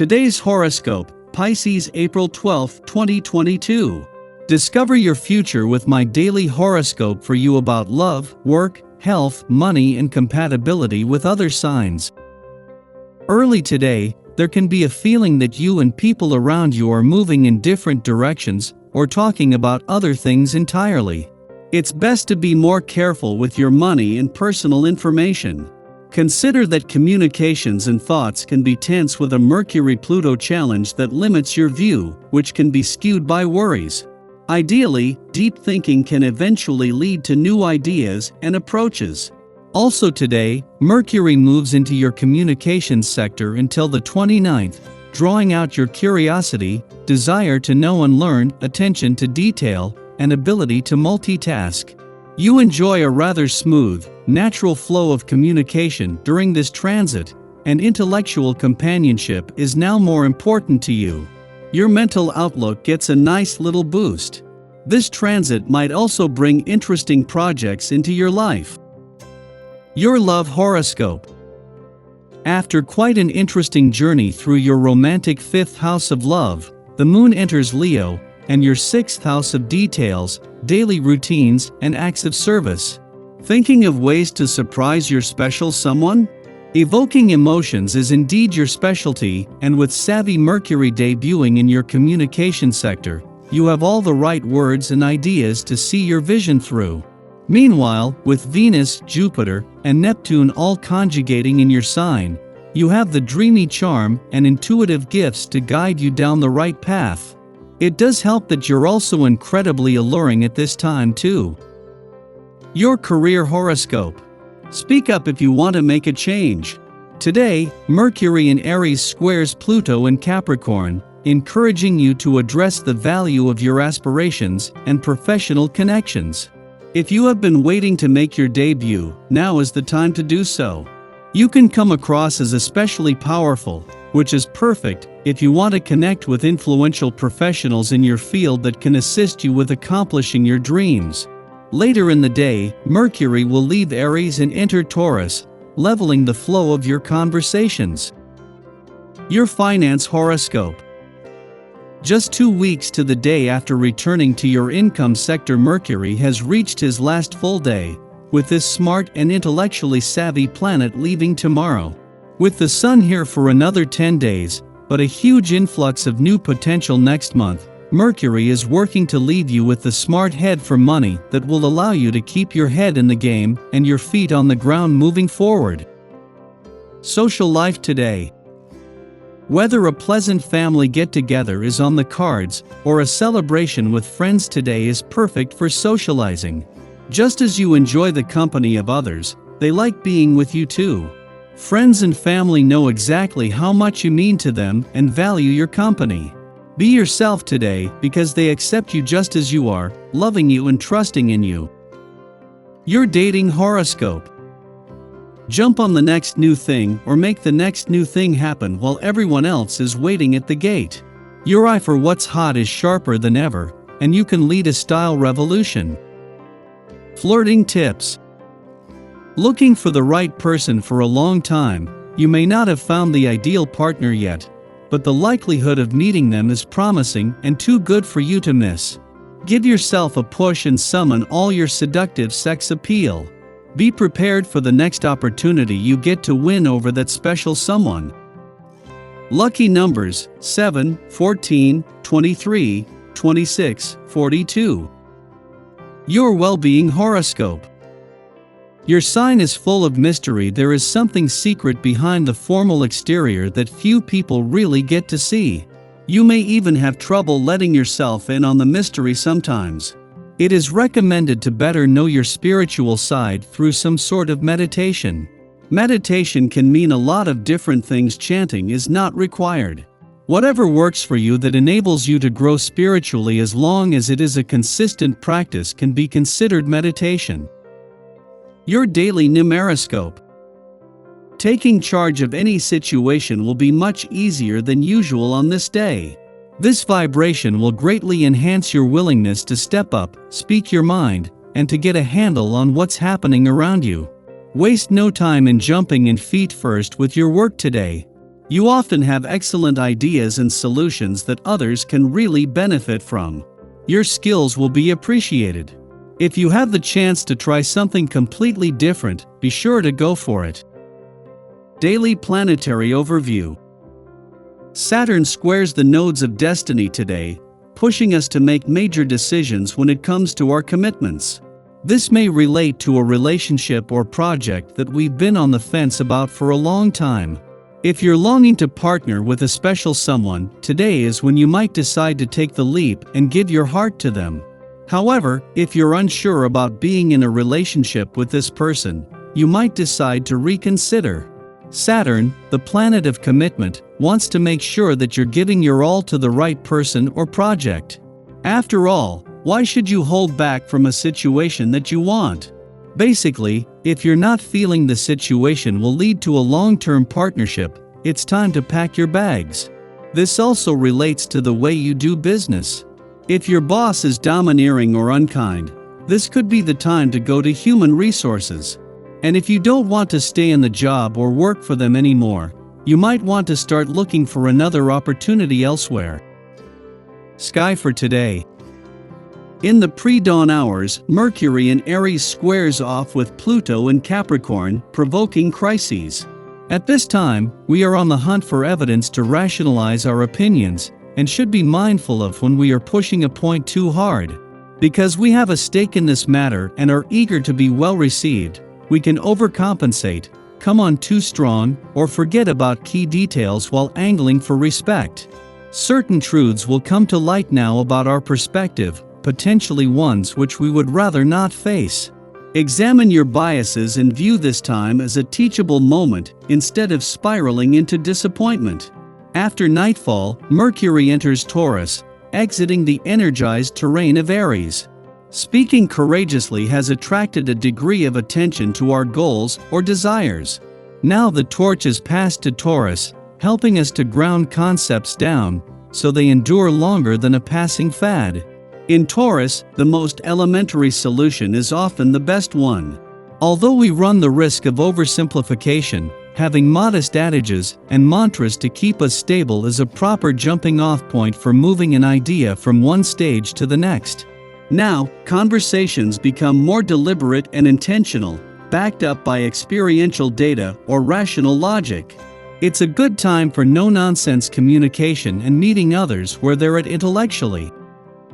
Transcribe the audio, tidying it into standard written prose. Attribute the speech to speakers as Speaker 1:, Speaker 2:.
Speaker 1: Today's horoscope, Pisces April 12, 2022. Discover your future with my daily horoscope for you about love, work, health, money and compatibility with other signs. Early today, there can be a feeling that you and people around you are moving in different directions or talking about other things entirely. It's best to be more careful with your money and personal information. Consider that communications and thoughts can be tense with a Mercury-Pluto challenge that limits your view, which can be skewed by worries. Ideally, deep thinking can eventually lead to new ideas and approaches. Also today, Mercury moves into your communications sector until the 29th, drawing out your curiosity, desire to know and learn, attention to detail, and ability to multitask. You enjoy a rather smooth, natural flow of communication during this transit, and intellectual companionship is now more important to you. Your mental outlook gets a nice little boost. This transit might also bring interesting projects into your life. Your love horoscope. After quite an interesting journey through your romantic 5th house of love, the moon enters Leo, and your 6th house of details, daily routines, and acts of service. Thinking of ways to surprise your special someone? Evoking emotions is indeed your specialty, and with savvy Mercury debuting in your communication sector, you have all the right words and ideas to see your vision through. Meanwhile, with Venus, Jupiter, and Neptune all conjugating in your sign, you have the dreamy charm and intuitive gifts to guide you down the right path. It does help that you're also incredibly alluring at this time too. Your career horoscope. Speak up if you want to make a change. Today, Mercury in Aries squares Pluto in Capricorn, encouraging you to address the value of your aspirations and professional connections. If you have been waiting to make your debut, now is the time to do so. You can come across as especially powerful, which is perfect if you want to connect with influential professionals in your field that can assist you with accomplishing your dreams. Later in the day, Mercury will leave Aries and enter Taurus, leveling the flow of your conversations. Your finance horoscope. Just 2 weeks to the day after returning to your income sector, Mercury has reached his last full day, with this smart and intellectually savvy planet leaving tomorrow. With the Sun here for another 10 days, but a huge influx of new potential next month, Mercury is working to leave you with the smart head for money that will allow you to keep your head in the game and your feet on the ground moving forward. Social life today. Whether a pleasant family get-together is on the cards, or a celebration with friends today is perfect for socializing. Just as you enjoy the company of others, they like being with you too. Friends and family know exactly how much you mean to them and value your company. Be yourself today because they accept you just as you are, loving you and trusting in you. Your dating horoscope. Jump on the next new thing or make the next new thing happen while everyone else is waiting at the gate. Your eye for what's hot is sharper than ever, and you can lead a style revolution. Flirting tips. Looking for the right person for a long time, you may not have found the ideal partner yet, but the likelihood of meeting them is promising and too good for you to miss. Give yourself a push and summon all your seductive sex appeal. Be prepared for the next opportunity you get to win over that special someone. Lucky numbers 7, 14, 23, 26, 42. Your well-being horoscope. Your sign is full of mystery. There is something secret behind the formal exterior that few people really get to see. You may even have trouble letting yourself in on the mystery sometimes. It is recommended to better know your spiritual side through some sort of meditation. Meditation can mean a lot of different things. Chanting is not required. Whatever works for you that enables you to grow spiritually, as long as it is a consistent practice, can be considered meditation. Your daily numeroscope. Taking charge of any situation will be much easier than usual on this day. This vibration will greatly enhance your willingness to step up, speak your mind, and to get a handle on what's happening around you. Waste no time in jumping in feet first with your work today. You often have excellent ideas and solutions that others can really benefit from. Your skills will be appreciated. If you have the chance to try something completely different, be sure to go for it. Daily Planetary Overview. Saturn squares the nodes of destiny today, pushing us to make major decisions when it comes to our commitments. This may relate to a relationship or project that we've been on the fence about for a long time. If you're longing to partner with a special someone, today is when you might decide to take the leap and give your heart to them. However, if you're unsure about being in a relationship with this person, you might decide to reconsider. Saturn, the planet of commitment, wants to make sure that you're giving your all to the right person or project. After all, why should you hold back from a situation that you want? Basically, if you're not feeling the situation will lead to a long-term partnership, it's time to pack your bags. This also relates to the way you do business. If your boss is domineering or unkind, this could be the time to go to human resources. And if you don't want to stay in the job or work for them anymore, you might want to start looking for another opportunity elsewhere. Sky for today. In the pre-dawn hours, Mercury in Aries squares off with Pluto in Capricorn, provoking crises. At this time, we are on the hunt for evidence to rationalize our opinions, and should be mindful of when we are pushing a point too hard. Because we have a stake in this matter and are eager to be well received, we can overcompensate, come on too strong, or forget about key details while angling for respect. Certain truths will come to light now about our perspective, potentially ones which we would rather not face. Examine your biases and view this time as a teachable moment instead of spiraling into disappointment. After nightfall, Mercury enters Taurus, exiting the energized terrain of Aries. Speaking courageously has attracted a degree of attention to our goals or desires. Now the torch is passed to Taurus, helping us to ground concepts down, so they endure longer than a passing fad. In Taurus, the most elementary solution is often the best one. Although we run the risk of oversimplification, having modest adages and mantras to keep us stable is a proper jumping-off point for moving an idea from one stage to the next. Now, conversations become more deliberate and intentional, backed up by experiential data or rational logic. It's a good time for no-nonsense communication and meeting others where they're at intellectually.